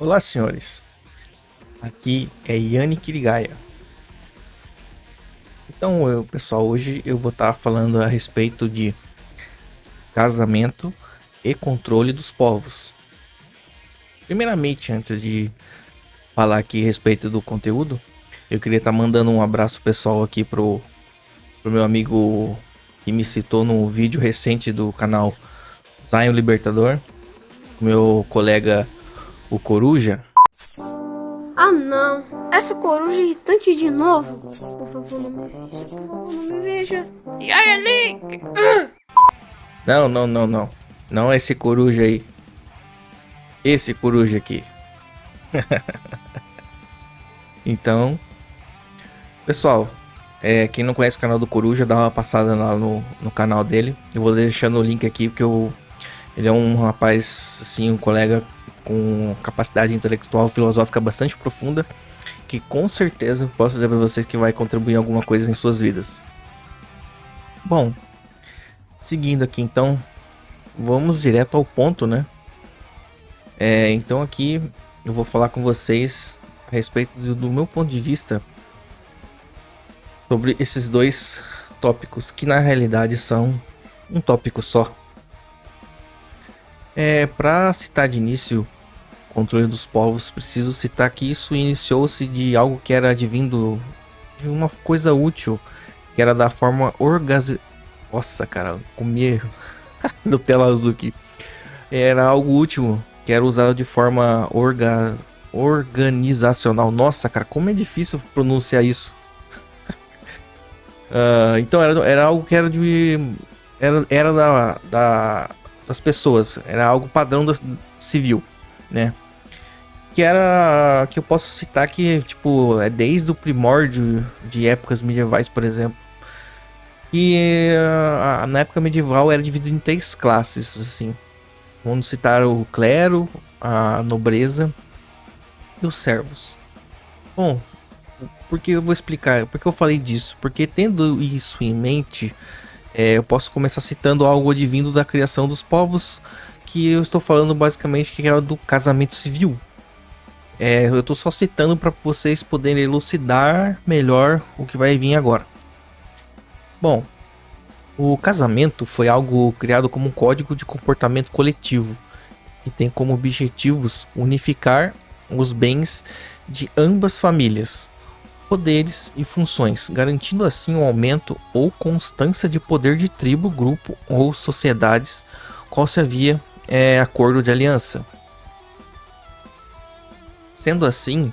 Olá, senhores. Aqui é Yanni Kirigaia. Então, pessoal, hoje eu vou estar falando a respeito de casamento e controle dos povos. Primeiramente, antes de falar aqui a respeito do conteúdo, eu queria estar mandando um abraço pessoal aqui pro meu amigo que me citou no vídeo recente do canal Zion Libertador, meu colega o Coruja. Ah não, essa coruja é irritante de novo. Por favor, não me veja, por favor, não me veja. E aí, Link? Não. Não esse coruja aí. Esse coruja aqui. Então, pessoal, quem não conhece o canal do Coruja, dá uma passada lá no canal dele. Eu vou deixando o link aqui porque ele é um rapaz, assim, um colega com capacidade intelectual filosófica bastante profunda, que com certeza posso dizer para vocês que vai contribuir em alguma coisa em suas vidas. Bom, seguindo aqui então, vamos direto ao ponto, né? Então aqui eu vou falar com vocês a respeito do meu ponto de vista sobre esses dois tópicos, que na realidade são um tópico só. Para citar de início controle dos povos, preciso citar que isso iniciou-se de algo que era advindo de uma coisa útil, que era da forma Nossa, cara, comi Nutella azul aqui. Era algo útil, que era usado de forma organizacional. Nossa, cara, como é difícil pronunciar isso. Então era algo que era das pessoas, era algo padrão civil, né? Que eu posso citar que, tipo, é desde o primórdio de épocas medievais, por exemplo. Que na época medieval era dividido em 3 classes, assim. Vamos citar o clero, a nobreza e os servos. Bom, porque eu vou explicar, porque eu falei disso? Porque tendo isso em mente, eu posso começar citando algo advindo da criação dos povos, que eu estou falando basicamente que era do casamento civil. Eu estou só citando para vocês poderem elucidar melhor o que vai vir agora. Bom, o casamento foi algo criado como um código de comportamento coletivo, que tem como objetivos unificar os bens de ambas famílias, poderes e funções, garantindo assim um aumento ou constância de poder de tribo, grupo ou sociedades, qual se havia acordo de aliança. Sendo assim,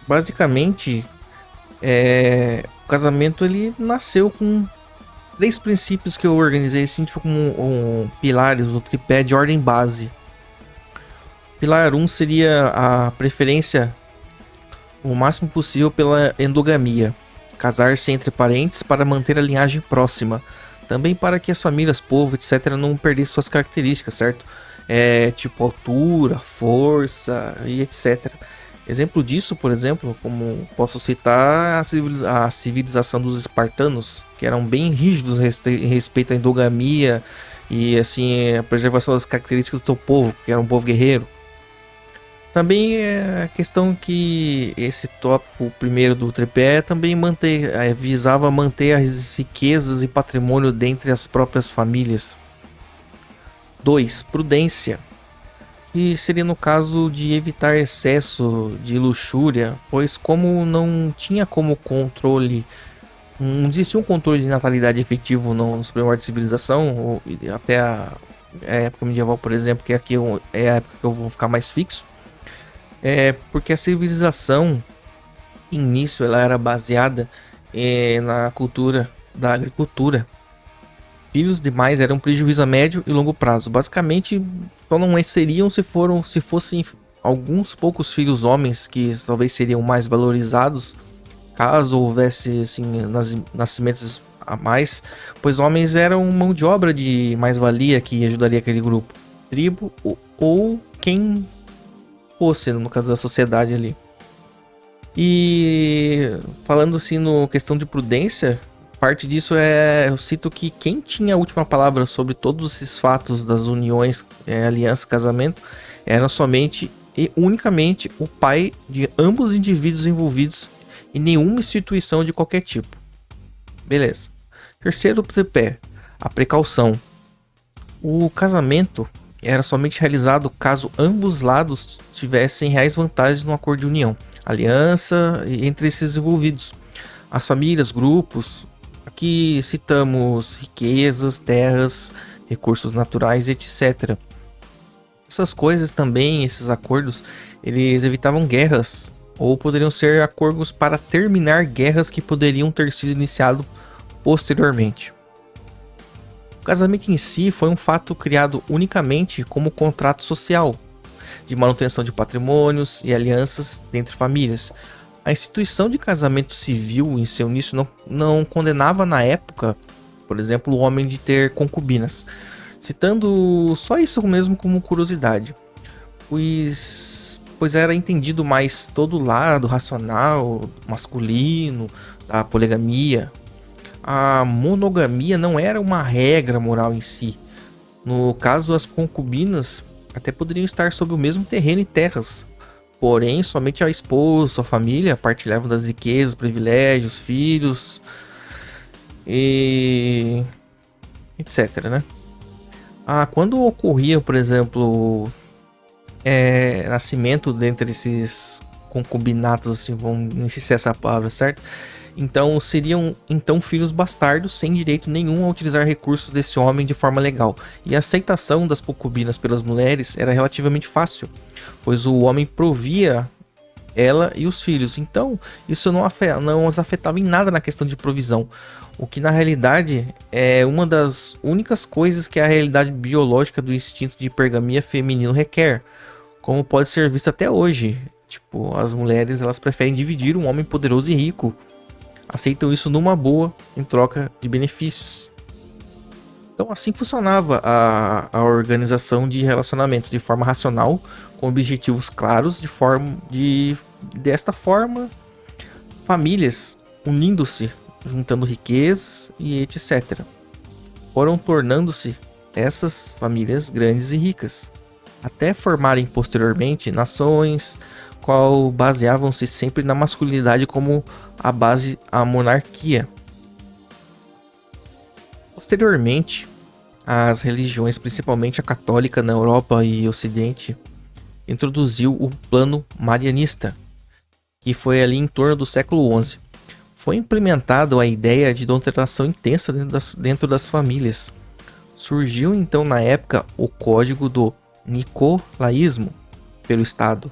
basicamente, o casamento ele nasceu com 3 princípios que eu organizei assim, tipo como pilares, o tripé de ordem base. Pilar 1 seria a preferência o máximo possível pela endogamia, casar-se entre parentes para manter a linhagem próxima, também para que as famílias, povo, etc. não perdessem suas características, certo? Tipo altura, força e etc. Exemplo disso, por exemplo, como posso citar a civilização dos espartanos, que eram bem rígidos em respeito à endogamia e assim a preservação das características do seu povo, que era um povo guerreiro. Também é a questão que esse tópico primeiro do tripé também visava manter as riquezas e patrimônio dentre as próprias famílias. 2. Prudência, que seria no caso de evitar excesso de luxúria, pois como não tinha como controle, não existia um controle de natalidade efetivo nos primórdios de civilização, ou até a época medieval, por exemplo, que aqui é a época que eu vou ficar mais fixo, porque a civilização, início, ela era baseada na cultura da agricultura. Filhos demais eram um prejuízo a médio e longo prazo. Basicamente, só não seriam se fossem alguns poucos filhos homens que talvez seriam mais valorizados, caso houvesse assim nascimentos a mais, pois homens eram mão de obra de mais-valia que ajudaria aquele grupo, tribo ou quem fosse, no caso da sociedade ali. E falando assim no questão de prudência, parte disso eu cito que quem tinha a última palavra sobre todos esses fatos das uniões, aliança, casamento, era somente e unicamente o pai de ambos os indivíduos envolvidos e nenhuma instituição de qualquer tipo. Beleza. Terceiro tripé, a precaução. O casamento era somente realizado caso ambos lados tivessem reais vantagens no acordo de união, aliança entre esses envolvidos. As famílias, grupos, aqui citamos riquezas, terras, recursos naturais, etc. Essas coisas também, esses acordos, eles evitavam guerras, ou poderiam ser acordos para terminar guerras que poderiam ter sido iniciado posteriormente. O casamento em si foi um fato criado unicamente como contrato social, de manutenção de patrimônios e alianças entre famílias. A instituição de casamento civil em seu início não condenava na época, por exemplo, o homem de ter concubinas, citando só isso mesmo como curiosidade, pois era entendido mais todo o lado racional, masculino, da poligamia. A monogamia não era uma regra moral em si. No caso, as concubinas até poderiam estar sob o mesmo terreno e terras, porém somente a esposa, sua família partilhavam das riquezas, privilégios, filhos e etc, né? Quando ocorria, por exemplo, nascimento dentre esses concubinatos, assim, não sei se é essa palavra, certo? Então seriam filhos bastardos sem direito nenhum a utilizar recursos desse homem de forma legal. E a aceitação das concubinas pelas mulheres era relativamente fácil, pois o homem provia ela e os filhos. Então isso não os afetava em nada na questão de provisão, o que na realidade é uma das únicas coisas que a realidade biológica do instinto de hipergamia feminino requer, como pode ser visto até hoje. Tipo, as mulheres, elas preferem dividir um homem poderoso e rico, aceitam isso numa boa em troca de benefícios. Então assim funcionava a organização de relacionamentos de forma racional, com objetivos claros, desta forma, famílias unindo-se, juntando riquezas e etc. Foram tornando-se essas famílias grandes e ricas, até formarem posteriormente nações, qual baseavam-se sempre na masculinidade como a base à monarquia. Posteriormente, as religiões, principalmente a católica na Europa e Ocidente, introduziu o plano marianista, que foi ali em torno do século XI. Foi implementado a ideia de doutrinação intensa dentro das famílias. Surgiu então na época o código do nicolaísmo pelo Estado,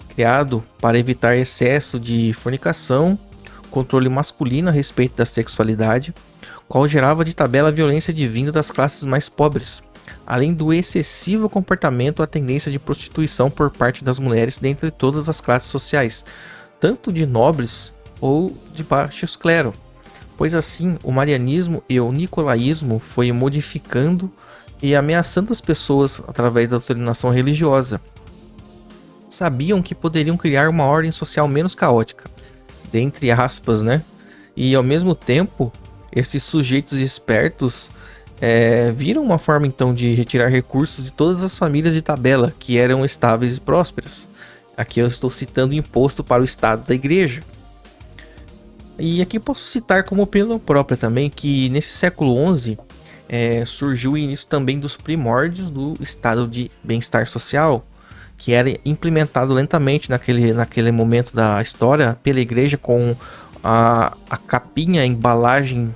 criado para evitar excesso de fornicação, controle masculino a respeito da sexualidade, qual gerava de tabela a violência divina das classes mais pobres, além do excessivo comportamento à tendência de prostituição por parte das mulheres dentre todas as classes sociais, tanto de nobres ou de baixo clero, pois assim o marianismo e o nicolaísmo foi modificando e ameaçando as pessoas através da doutrinação religiosa. Sabiam que poderiam criar uma ordem social menos caótica, dentre aspas, né? E ao mesmo tempo, esses sujeitos espertos viram uma forma então de retirar recursos de todas as famílias de tabela que eram estáveis e prósperas. Aqui eu estou citando o imposto para o Estado da Igreja. E aqui posso citar como opinião própria também que nesse século XI surgiu o início também dos primórdios do estado de bem-estar social, que era implementado lentamente naquele momento da história pela igreja com a capinha, a embalagem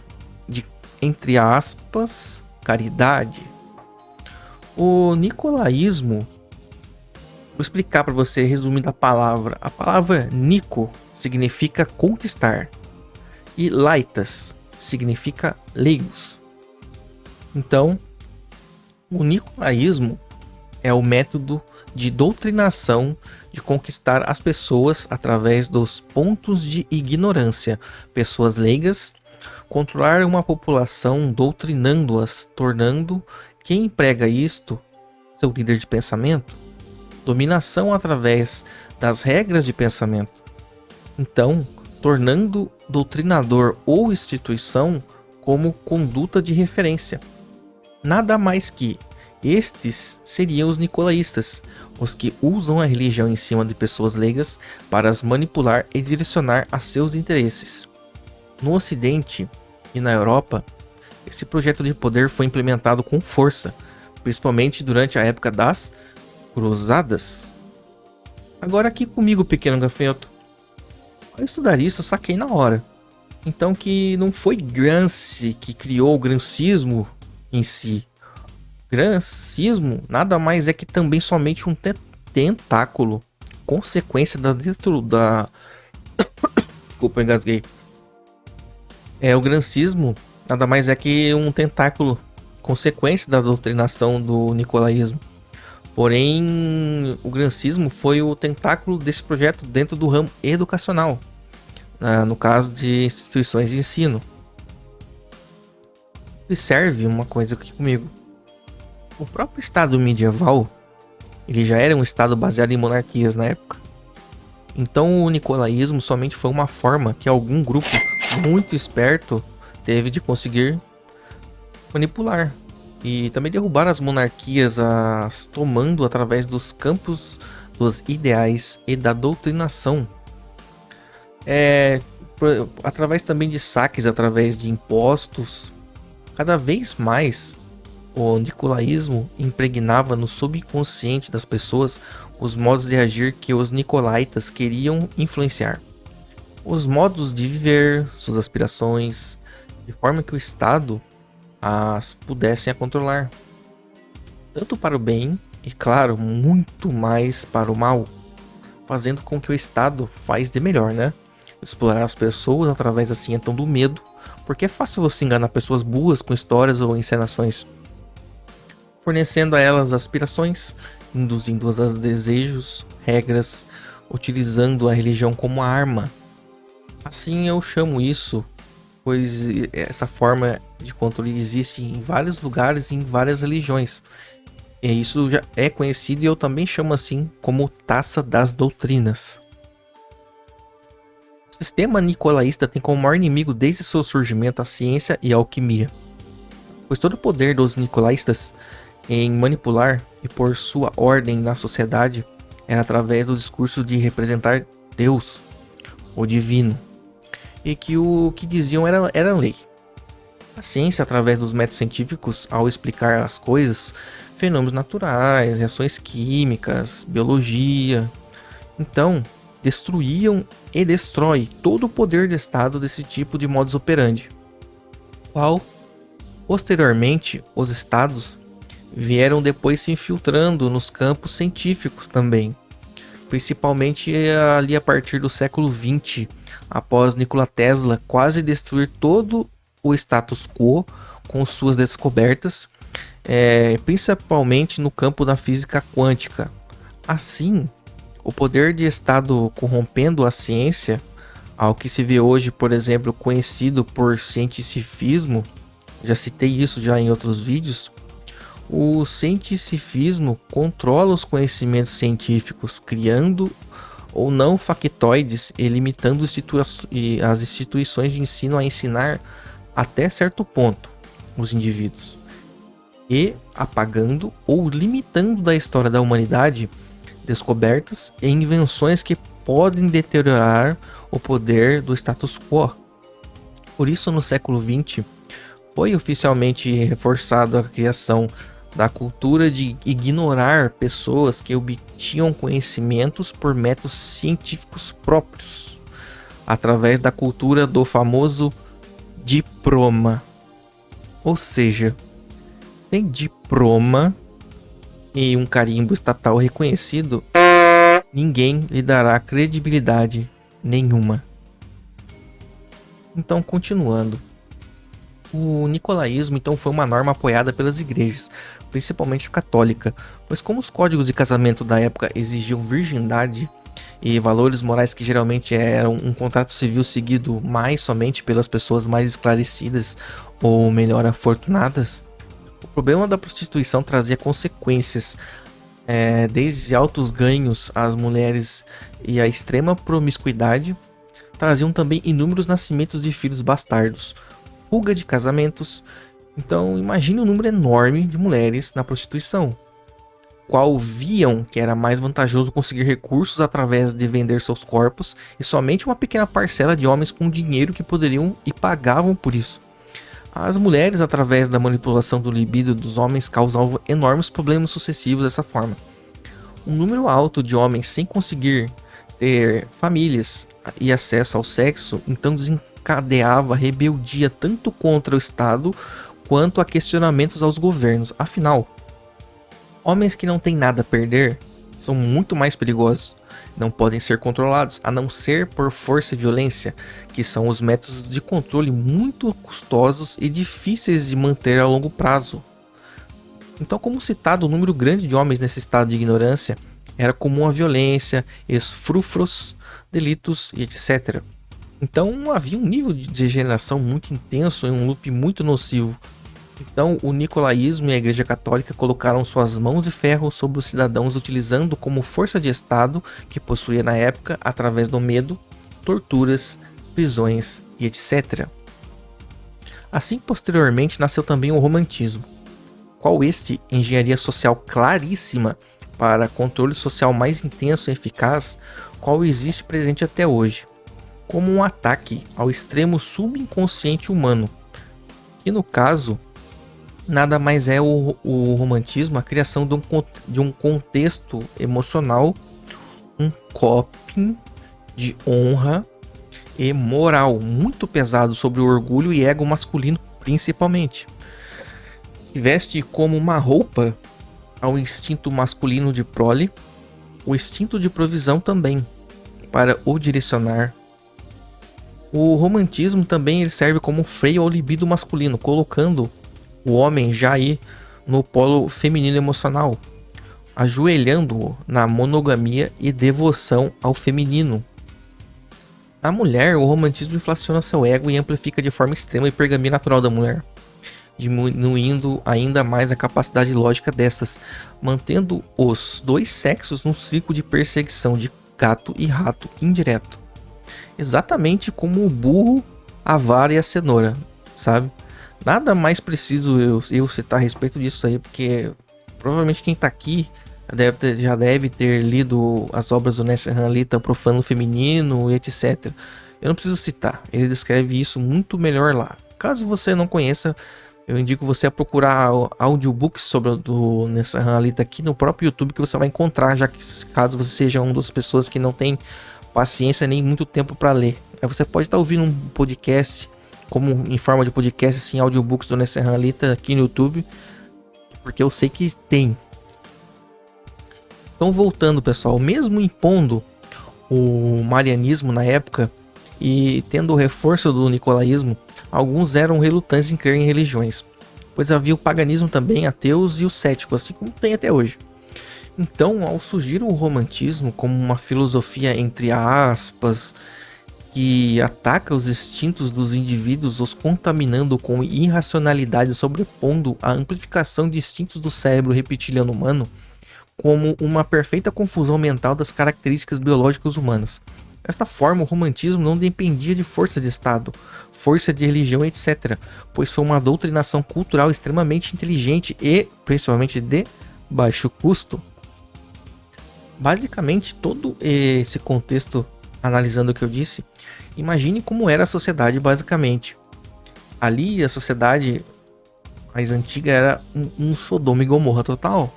de, entre aspas, caridade. O nicolaísmo, vou explicar para você, resumindo a palavra. A palavra Nico significa conquistar e laitas significa leigos. Então, o nicolaísmo é o método de doutrinação de conquistar as pessoas através dos pontos de ignorância, pessoas leigas, controlar uma população doutrinando-as, tornando quem emprega isto seu líder de pensamento, dominação através das regras de pensamento. Então, tornando doutrinador ou instituição como conduta de referência. Nada mais que estes seriam os nicolaístas, os que usam a religião em cima de pessoas leigas para as manipular e direcionar a seus interesses. No Ocidente e na Europa, esse projeto de poder foi implementado com força, principalmente durante a época das Cruzadas. Agora aqui comigo, pequeno gafanhoto. Ao estudar isso, eu saquei na hora. Então que não foi Gramsci que criou o gramscismo em si. Gramscismo nada mais é que também somente um tentáculo, consequência da Desculpa, engasguei. O gramscismo nada mais é que um tentáculo, consequência da doutrinação do nicolaísmo. Porém, o gramscismo foi o tentáculo desse projeto dentro do ramo educacional, no caso de instituições de ensino. Observe uma coisa aqui comigo. O próprio Estado medieval, ele já era um Estado baseado em monarquias na época. Então o nicolaísmo somente foi uma forma que algum grupo muito esperto teve de conseguir manipular. E também derrubar as monarquias, as tomando através dos campos dos ideais e da doutrinação. Através também de saques, através de impostos. Cada vez mais o nicolaísmo impregnava no subconsciente das pessoas os modos de agir que os nicolaitas queriam influenciar. Os modos de viver, suas aspirações, de forma que o Estado as pudessem controlar. Tanto para o bem e, claro, muito mais para o mal. Fazendo com que o Estado faz de melhor, né? Explorar as pessoas através assim então do medo. Porque é fácil você enganar pessoas boas com histórias ou encenações. Fornecendo a elas aspirações, induzindo-as a desejos, regras, utilizando a religião como arma. Assim eu chamo isso, pois essa forma de controle existe em vários lugares e em várias religiões. E isso já é conhecido e eu também chamo assim como taça das doutrinas. O sistema nicolaísta tem como maior inimigo desde seu surgimento a ciência e a alquimia. Pois todo o poder dos nicolaístas em manipular e pôr sua ordem na sociedade era através do discurso de representar Deus, o divino, e que o que diziam era lei. A ciência, através dos métodos científicos, ao explicar as coisas, fenômenos naturais, reações químicas, biologia, então destruíam e destrói todo o poder do Estado desse tipo de modus operandi, qual, posteriormente, os Estados vieram depois se infiltrando nos campos científicos também, principalmente ali a partir do século XX, após Nikola Tesla quase destruir todo o status quo com suas descobertas, principalmente no campo da física quântica. Assim, o poder de Estado corrompendo a ciência, ao que se vê hoje, por exemplo, conhecido por cientificismo, já citei isso já em outros vídeos. O cientificismo controla os conhecimentos científicos, criando ou não factoides e limitando as instituições de ensino a ensinar até certo ponto os indivíduos, e apagando ou limitando da história da humanidade descobertas e invenções que podem deteriorar o poder do status quo. Por isso, no século XX, foi oficialmente reforçado a criação da cultura de ignorar pessoas que obtinham conhecimentos por métodos científicos próprios, através da cultura do famoso diploma. Ou seja, sem diploma e um carimbo estatal reconhecido, ninguém lhe dará credibilidade nenhuma. Então, continuando. O nicolaísmo então foi uma norma apoiada pelas igrejas, principalmente a católica, pois como os códigos de casamento da época exigiam virgindade e valores morais que geralmente eram um contrato civil seguido mais somente pelas pessoas mais esclarecidas ou melhor afortunadas, o problema da prostituição trazia consequências, desde altos ganhos às mulheres e a extrema promiscuidade, traziam também inúmeros nascimentos de filhos bastardos, fuga de casamentos. Então imagine um número enorme de mulheres na prostituição, qual viam que era mais vantajoso conseguir recursos através de vender seus corpos, e somente uma pequena parcela de homens com dinheiro que poderiam e pagavam por isso. As mulheres, através da manipulação do libido dos homens, causavam enormes problemas sucessivos dessa forma. Um número alto de homens sem conseguir ter famílias e acesso ao sexo, então desencadeava rebeldia tanto contra o Estado quanto a questionamentos aos governos. Afinal, homens que não têm nada a perder são muito mais perigosos. Não podem ser controlados, a não ser por força e violência, que são os métodos de controle muito custosos e difíceis de manter a longo prazo. Então, como citado, o número grande de homens nesse estado de ignorância era comum a violência, esfrúfros, delitos e etc. Então havia um nível de degeneração muito intenso e um loop muito nocivo. Então o nicolaísmo e a Igreja Católica colocaram suas mãos de ferro sobre os cidadãos, utilizando como força de Estado que possuía na época através do medo, torturas, prisões e etc. Assim, posteriormente, nasceu também o romantismo, qual este engenharia social claríssima para controle social mais intenso e eficaz, qual existe presente até hoje, como um ataque ao extremo subconsciente humano, que no caso nada mais é o romantismo, a criação de um contexto emocional, um coping de honra e moral muito pesado sobre o orgulho e ego masculino principalmente, que veste como uma roupa ao instinto masculino de prole, o instinto de provisão também, para o direcionar. O romantismo também ele serve como freio ao libido masculino, colocando o homem já aí no polo feminino emocional, ajoelhando-o na monogamia e devoção ao feminino. Na mulher, o romantismo inflaciona seu ego e amplifica de forma extrema a hipergamia natural da mulher, diminuindo ainda mais a capacidade lógica destas, mantendo os dois sexos num ciclo de perseguição de gato e rato indireto. Exatamente como o burro, a vara e a cenoura, sabe? Nada mais preciso eu citar a respeito disso aí, porque provavelmente quem tá aqui já deve ter lido as obras do Nesser Hanlita, Profano Feminino e etc. Eu não preciso citar, ele descreve isso muito melhor lá. Caso você não conheça, eu indico você a procurar audiobooks sobre o do Nesser Hanlita aqui no próprio YouTube, que você vai encontrar, já que caso você seja uma das pessoas que não tem paciência nem muito tempo para ler. Aí você pode estar ouvindo um podcast, como em forma de podcast, assim, audiobooks do Nesser Hanlita aqui no YouTube, porque eu sei que tem. Então, voltando, pessoal, mesmo impondo o marianismo na época e tendo o reforço do nicolaísmo, alguns eram relutantes em crer em religiões, pois havia o paganismo também, ateus e os céticos, assim como tem até hoje. Então, ao surgir o romantismo como uma filosofia, entre aspas, que ataca os instintos dos indivíduos, os contaminando com irracionalidade, sobrepondo a amplificação de instintos do cérebro reptiliano humano, como uma perfeita confusão mental das características biológicas humanas. Desta forma, o romantismo não dependia de força de Estado, força de religião, etc., pois foi uma doutrinação cultural extremamente inteligente e, principalmente, de baixo custo. Basicamente, todo esse contexto, analisando o que eu disse, imagine como era a sociedade basicamente. Ali, a sociedade mais antiga era um Sodoma e Gomorra total.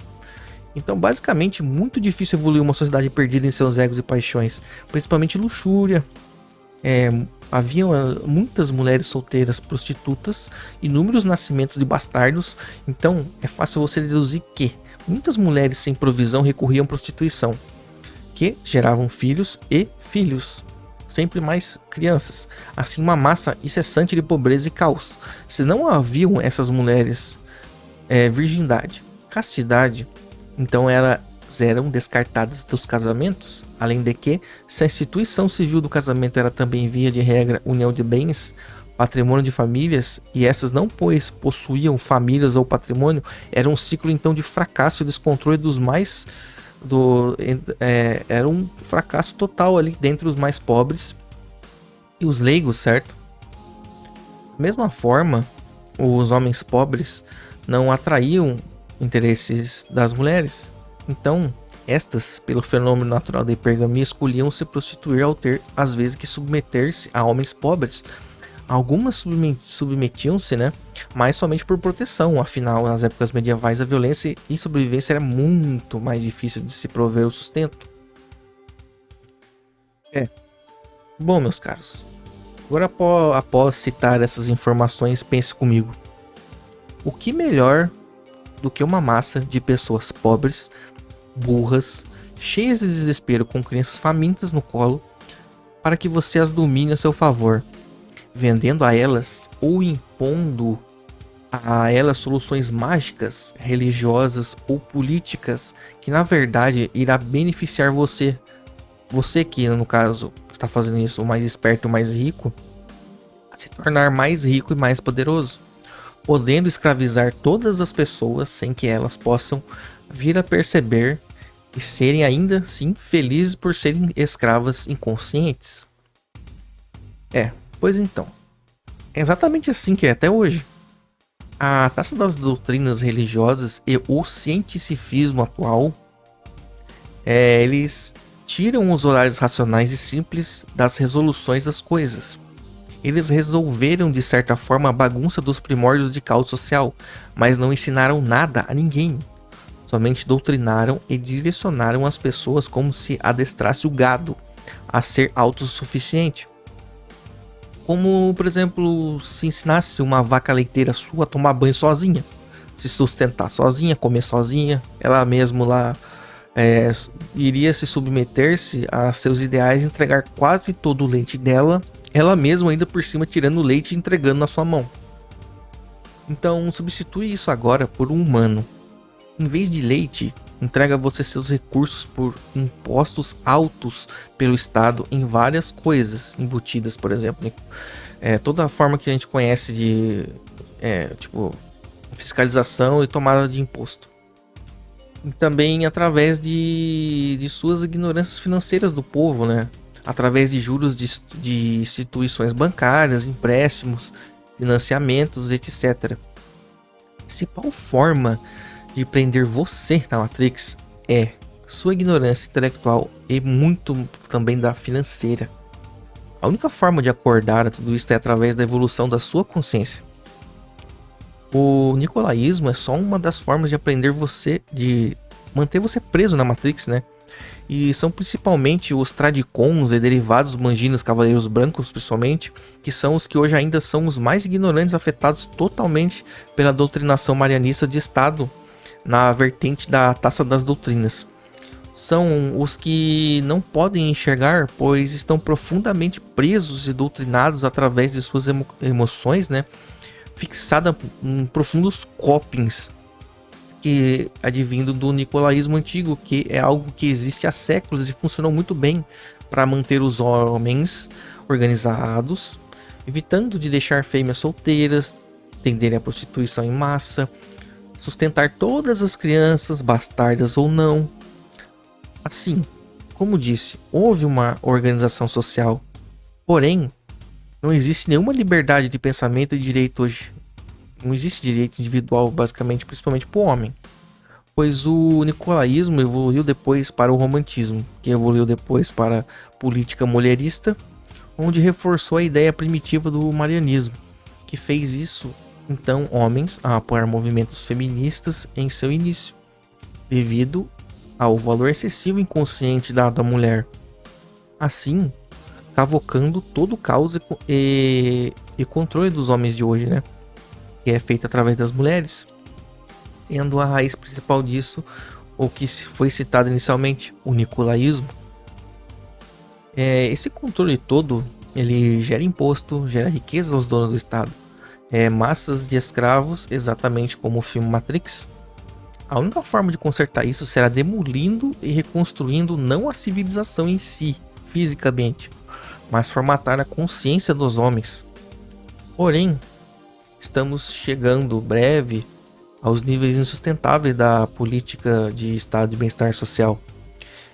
Então, basicamente, muito difícil evoluir uma sociedade perdida em seus egos e paixões, principalmente luxúria. Haviam muitas mulheres solteiras prostitutas, inúmeros nascimentos de bastardos. Então, é fácil você deduzir que muitas mulheres sem provisão recorriam à prostituição, que geravam filhos e filhos, sempre mais crianças. Assim, uma massa incessante de pobreza e caos. Se não haviam essas mulheres virgindade, castidade, então elas eram descartadas dos casamentos, além de que, se a instituição civil do casamento era também via de regra união de bens, patrimônio de famílias, e essas não possuíam famílias ou patrimônio, era um ciclo então de fracasso e descontrole dos mais... era um fracasso total ali dentre os mais pobres, e os leigos, certo? Da mesma forma, os homens pobres não atraíam interesses das mulheres. Então, estas, pelo fenômeno natural da hipergamia, escolhiam se prostituir ao ter, às vezes, que submeter-se a homens pobres. Algumas submetiam-se, né? Mas somente por proteção. Afinal, nas épocas medievais, a violência e sobrevivência era muito mais difícil de se prover o sustento. Bom, meus caros, agora após citar essas informações, pense comigo. O que melhor do que uma massa de pessoas pobres, burras, cheias de desespero com crianças famintas no colo, para que você as domine a seu favor, vendendo a elas ou impondo a elas soluções mágicas, religiosas ou políticas que na verdade irá beneficiar você. Você que, no caso, está fazendo isso, o mais esperto e o mais rico, a se tornar mais rico e mais poderoso, podendo escravizar todas as pessoas sem que elas possam vir a perceber e serem ainda assim felizes por serem escravas inconscientes. Pois então, é exatamente assim que é até hoje. A taça das doutrinas religiosas e o cientificismo atual, eles tiram os horários racionais e simples das resoluções das coisas. Eles resolveram de certa forma a bagunça dos primórdios de caos social, mas não ensinaram nada a ninguém. Somente doutrinaram e direcionaram as pessoas como se adestrasse o gado a ser autossuficiente. Como, por exemplo, se ensinasse uma vaca leiteira sua a tomar banho sozinha, se sustentar sozinha, comer sozinha, ela mesmo lá iria se submeter-se a seus ideais e entregar quase todo o leite dela, ela mesma ainda por cima tirando o leite e entregando na sua mão. Então substitui isso agora por um humano. Em vez de leite, entrega você seus recursos por impostos altos pelo Estado em várias coisas embutidas, por exemplo, toda a forma que a gente conhece de tipo fiscalização e tomada de imposto. E também através de suas ignorâncias financeiras do povo, né? Através de juros de instituições bancárias, empréstimos, financiamentos, etc. A principal forma de prender você na Matrix é sua ignorância intelectual e muito também da financeira. A única forma de acordar a tudo isso é através da evolução da sua consciência. O nicolaísmo é só uma das formas de aprender você, de manter você preso na Matrix, né? E são principalmente os tradicons e derivados manginas, cavaleiros brancos principalmente, que são os que hoje ainda são os mais ignorantes, afetados totalmente pela doutrinação marianista de Estado na vertente da taça das doutrinas. São os que não podem enxergar, pois estão profundamente presos e doutrinados através de suas emoções, né? Fixada em profundos copings que advindo do nicolaísmo antigo, que é algo que existe há séculos e funcionou muito bem para manter os homens organizados, evitando de deixar fêmeas solteiras, tenderem à prostituição em massa, sustentar todas as crianças, bastardas ou não. Assim, como disse, houve uma organização social, porém, não existe nenhuma liberdade de pensamento e direito hoje. Não existe direito individual, basicamente, principalmente para o homem. Pois o nicolaísmo evoluiu depois para o romantismo, que evoluiu depois para a política mulherista, onde reforçou a ideia primitiva do marianismo, que fez isso, então, homens a apoiar movimentos feministas em seu início, devido ao valor excessivo inconsciente dado à mulher. Assim, cavocando todo o caos e controle dos homens de hoje, né? Que é feito através das mulheres, tendo a raiz principal disso, o que foi citado inicialmente, o nicolaísmo. Esse controle todo, ele gera imposto, gera riqueza aos donos do Estado, massas de escravos, exatamente como o filme Matrix. A única forma de consertar isso será demolindo e reconstruindo não a civilização em si, fisicamente, mas formatar a consciência dos homens. Porém, estamos chegando breve aos níveis insustentáveis da política de estado de bem-estar social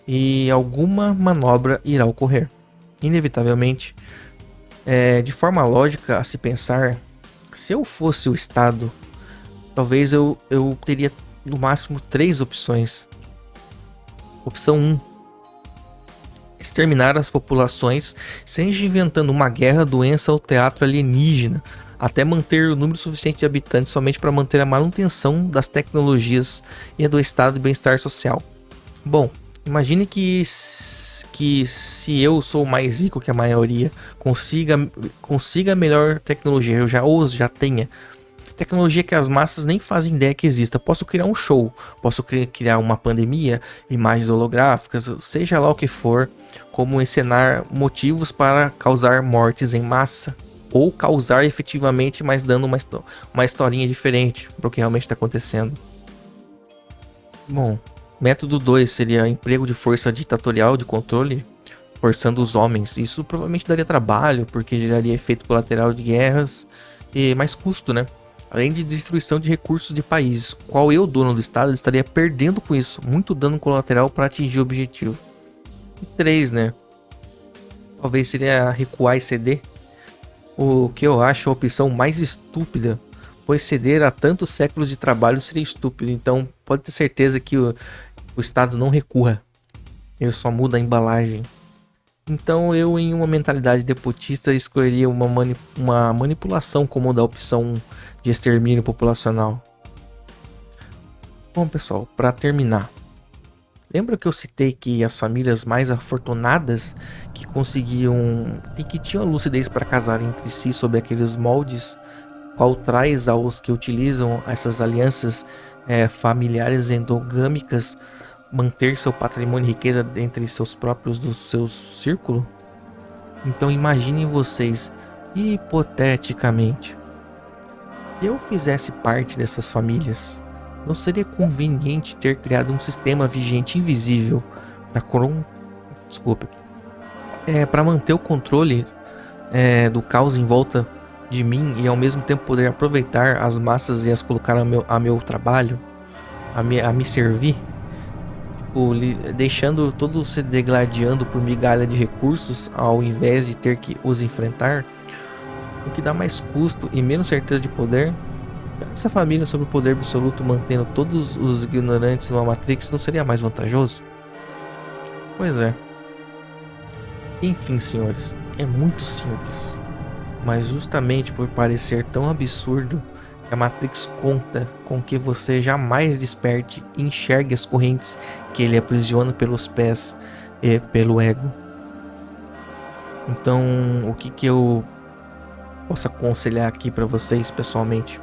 e alguma manobra irá ocorrer. Inevitavelmente, De forma lógica a se pensar, se eu fosse o Estado, talvez eu teria no máximo 3 opções. Opção 1: exterminar as populações, seja inventando uma guerra, doença ou teatro alienígena, até manter o número suficiente de habitantes somente para manter a manutenção das tecnologias e do estado de bem-estar social. Bom, imagine que se eu sou mais rico que a maioria, consiga melhor tecnologia, eu já tenha tecnologia que as massas nem fazem ideia que exista. Posso criar um show, posso criar uma pandemia, imagens holográficas, seja lá o que for, como encenar motivos para causar mortes em massa, ou causar efetivamente, mas dando uma historinha diferente para o que realmente está acontecendo. Bom, método 2 seria emprego de força ditatorial de controle, forçando os homens. Isso provavelmente daria trabalho, porque geraria efeito colateral de guerras e mais custo, né? Além de destruição de recursos de países, qual eu, dono do estado, estaria perdendo com isso, muito dano colateral para atingir o objetivo. E 3, né? Talvez seria recuar e ceder, o que eu acho a opção mais estúpida, pois ceder a tantos séculos de trabalho seria estúpido, então pode ter certeza que o estado não recua, ele só muda a embalagem. Então eu, em uma mentalidade depotista, escolheria uma manipulação como da opção de extermínio populacional. Bom, pessoal, para terminar, lembra que eu citei que as famílias mais afortunadas que conseguiam e que tinham lucidez para casar entre si sob aqueles moldes, qual traz aos que utilizam essas alianças familiares endogâmicas manter seu patrimônio e riqueza entre seus próprios do seu círculo? Então imaginem vocês, hipoteticamente, se eu fizesse parte dessas famílias, não seria conveniente ter criado um sistema vigente invisível para manter o controle do caos em volta de mim e ao mesmo tempo poder aproveitar as massas e as colocar a meu trabalho, a me servir? Deixando todos se degladiando por migalha de recursos ao invés de ter que os enfrentar, o que dá mais custo e menos certeza de poder. Essa família sob o poder absoluto mantendo todos os ignorantes numa Matrix não seria mais vantajoso? Pois é. Enfim, senhores, é muito simples, mas justamente por parecer tão absurdo, a Matrix conta com que você jamais desperte e enxergue as correntes que ele aprisiona pelos pés e pelo ego. Então, o que eu posso aconselhar aqui para vocês pessoalmente?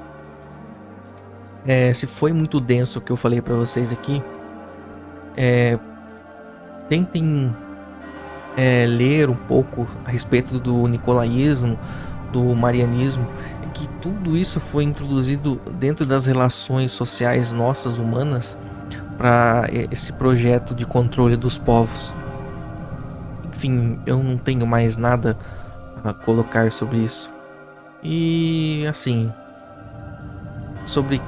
Se foi muito denso o que eu falei para vocês aqui, tentem ler um pouco a respeito do nicolaísmo, do marianismo, que tudo isso foi introduzido dentro das relações sociais nossas humanas para esse projeto de controle dos povos. Enfim, eu não tenho mais nada a colocar sobre isso. E assim, sobre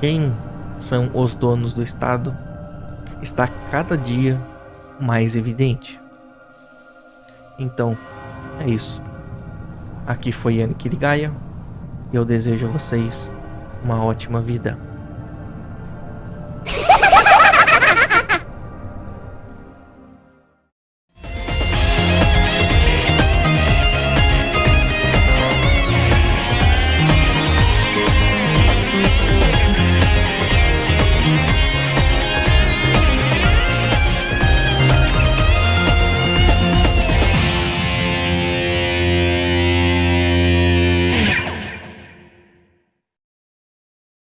quem são os donos do Estado, está cada dia mais evidente. Então, é isso. Aqui foi Yannick Gaia. Eu desejo a vocês uma ótima vida.